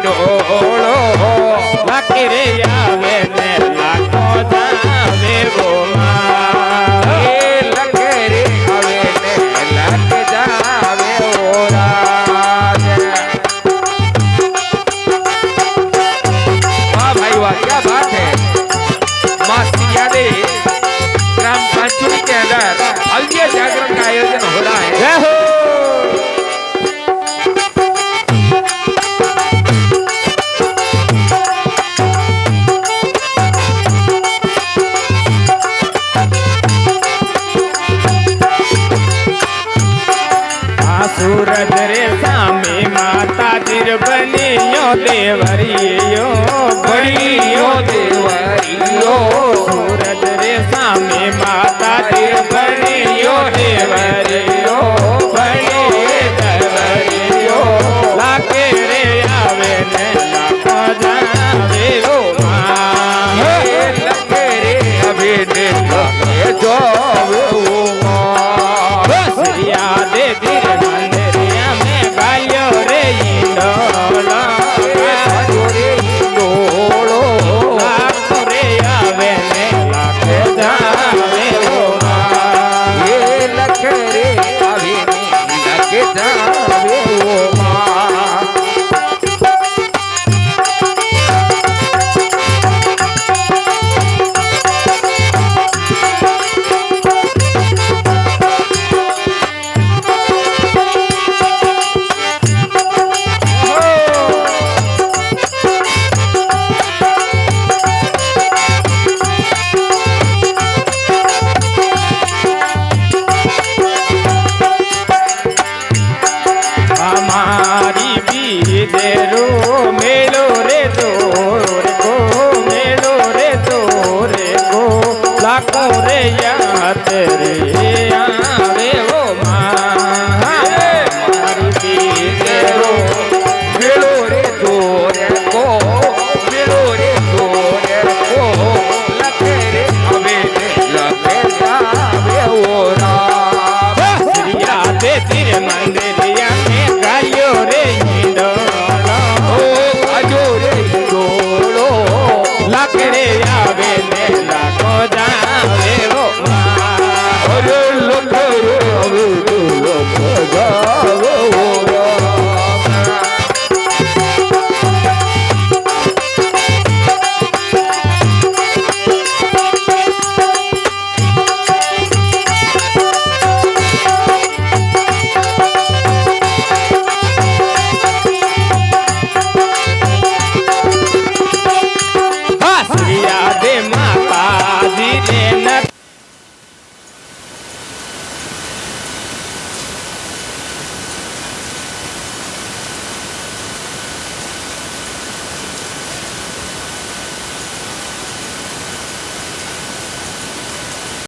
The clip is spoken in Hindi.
ડોળો લાખી રે આવે ને લાખો જાવે ગોમાં એ લખે રે આવે ને લખ જાવે ઓરાજ वाह भाई वाह क्या बात है मां सिया दे ग्राम पंचुरी के अंदर हल्दिया जागरण का आयोजन हो रहा है जय हो सूरज रे सामे माता तीर बनियो देवरियो बड़ियो देवरियो सूरज रे सामे माता तीर बनियो देवरियो बड़े देवरियो लाके रे आवे ने लाखो जावे रो मां लखे रे अभी ने लखे जावे ओ मां श्रिया दे धीर मंदिरिया में गालियो रे इंडोला रे डोळो लाखो रे आवे ने लाखे जावे ओ मां ये लखे रे अभी ने लखे जावे ओ मां हमारी बीजेरो मेलो रे तोर को मेलो रे तोरे को लाखों रे याद रे